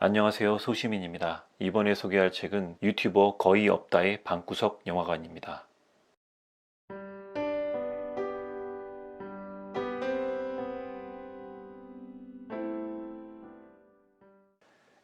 안녕하세요. 소시민입니다. 이번에 소개할 책은 유튜버 거의 없다의 방구석 영화관입니다.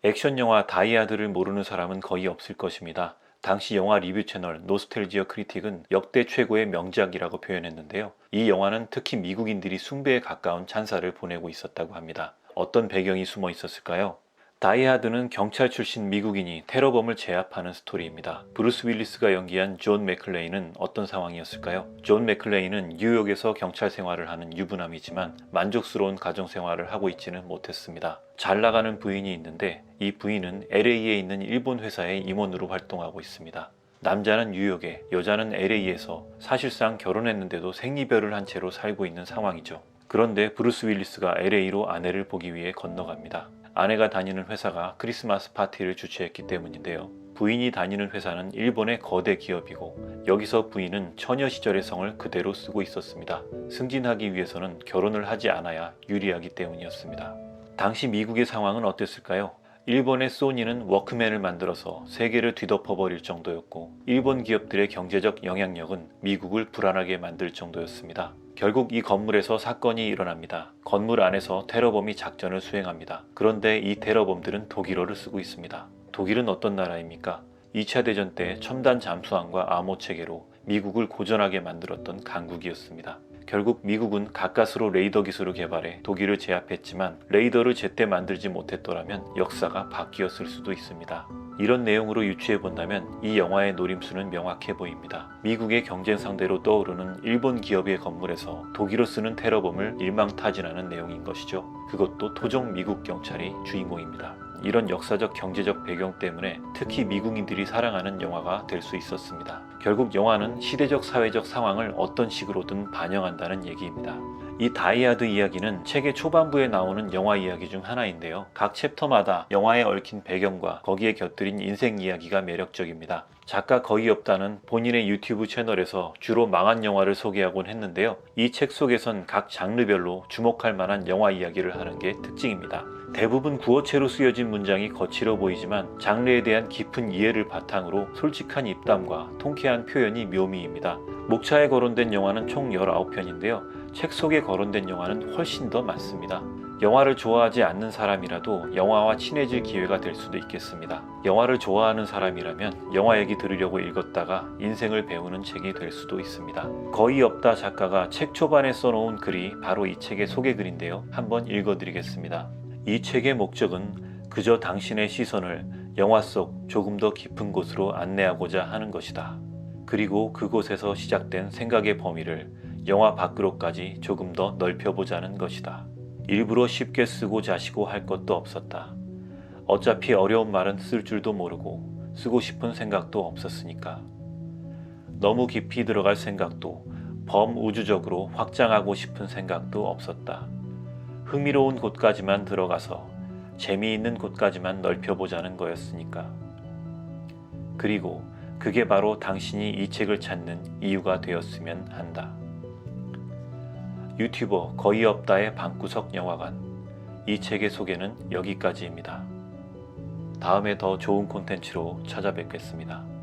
액션 영화 다이하드를 모르는 사람은 거의 없을 것입니다. 당시 영화 리뷰 채널 노스텔지어 크리틱은 역대 최고의 명작이라고 표현했는데요. 이 영화는 특히 미국인들이 숭배에 가까운 찬사를 보내고 있었다고 합니다. 어떤 배경이 숨어 있었을까요? 다이하드는 경찰 출신 미국인이 테러범을 제압하는 스토리입니다. 브루스 윌리스가 연기한 존 맥클레인은 어떤 상황이었을까요? 존 맥클레인은 뉴욕에서 경찰 생활을 하는 유부남이지만 만족스러운 가정 생활을 하고 있지는 못했습니다. 잘 나가는 부인이 있는데 이 부인은 LA에 있는 일본 회사의 임원으로 활동하고 있습니다. 남자는 뉴욕에, 여자는 LA에서 사실상 결혼했는데도 생이별을 한 채로 살고 있는 상황이죠. 그런데 브루스 윌리스가 LA로 아내를 보기 위해 건너갑니다. 아내가 다니는 회사가 크리스마스 파티를 주최했기 때문인데요. 부인이 다니는 회사는 일본의 거대 기업이고 여기서 부인은 처녀 시절의 성을 그대로 쓰고 있었습니다. 승진하기 위해서는 결혼을 하지 않아야 유리하기 때문이었습니다. 당시 미국의 상황은 어땠을까요? 일본의 소니는 워크맨을 만들어서 세계를 뒤덮어버릴 정도였고 일본 기업들의 경제적 영향력은 미국을 불안하게 만들 정도였습니다. 결국 이 건물에서 사건이 일어납니다. 건물 안에서 테러범이 작전을 수행합니다. 그런데 이 테러범들은 독일어를 쓰고 있습니다. 독일은 어떤 나라입니까? 2차 대전 때 첨단 잠수함과 암호 체계로 미국을 고전하게 만들었던 강국이었습니다. 결국 미국은 가까스로 레이더 기술을 개발해 독일을 제압했지만 레이더를 제때 만들지 못했더라면 역사가 바뀌었을 수도 있습니다. 이런 내용으로 유추해 본다면 이 영화의 노림수는 명확해 보입니다. 미국의 경쟁 상대로 떠오르는 일본 기업의 건물에서 독일어 쓰는 테러범을 일망타진하는 내용인 것이죠. 그것도 토종 미국 경찰이 주인공입니다. 이런 역사적 경제적 배경 때문에 특히 미국인들이 사랑하는 영화가 될 수 있었습니다. 결국 영화는 시대적 사회적 상황을 어떤 식으로든 반영한다는 얘기입니다. 이 다이하드 이야기는 책의 초반부에 나오는 영화 이야기 중 하나인데요. 각 챕터마다 영화에 얽힌 배경과 거기에 곁들인 인생 이야기가 매력적입니다. 작가 거의 없다는 본인의 유튜브 채널에서 주로 망한 영화를 소개하곤 했는데요. 이 책 속에선 각 장르별로 주목할 만한 영화 이야기를 하는 게 특징입니다. 대부분 구어체로 쓰여진 문장이 거칠어 보이지만 장르에 대한 깊은 이해를 바탕으로 솔직한 입담과 통쾌한 표현이 묘미입니다. 목차에 거론된 영화는 총 19편인데요. 책 속에 거론된 영화는 훨씬 더 많습니다. 영화를 좋아하지 않는 사람이라도 영화와 친해질 기회가 될 수도 있겠습니다. 영화를 좋아하는 사람이라면 영화 얘기 들으려고 읽었다가 인생을 배우는 책이 될 수도 있습니다. 거의 없다 작가가 책 초반에 써놓은 글이 바로 이 책의 소개글인데요. 한번 읽어드리겠습니다. 이 책의 목적은 그저 당신의 시선을 영화 속 조금 더 깊은 곳으로 안내하고자 하는 것이다. 그리고 그곳에서 시작된 생각의 범위를 영화 밖으로까지 조금 더 넓혀보자는 것이다. 일부러 쉽게 쓰고 자시고 할 것도 없었다. 어차피 어려운 말은 쓸 줄도 모르고 쓰고 싶은 생각도 없었으니까. 너무 깊이 들어갈 생각도 범우주적으로 확장하고 싶은 생각도 없었다. 흥미로운 곳까지만 들어가서 재미있는 곳까지만 넓혀보자는 거였으니까. 그리고 그게 바로 당신이 이 책을 찾는 이유가 되었으면 한다. 유튜버 거의 없다의 방구석 영화관. 이 책의 소개는 여기까지입니다. 다음에 더 좋은 콘텐츠로 찾아뵙겠습니다.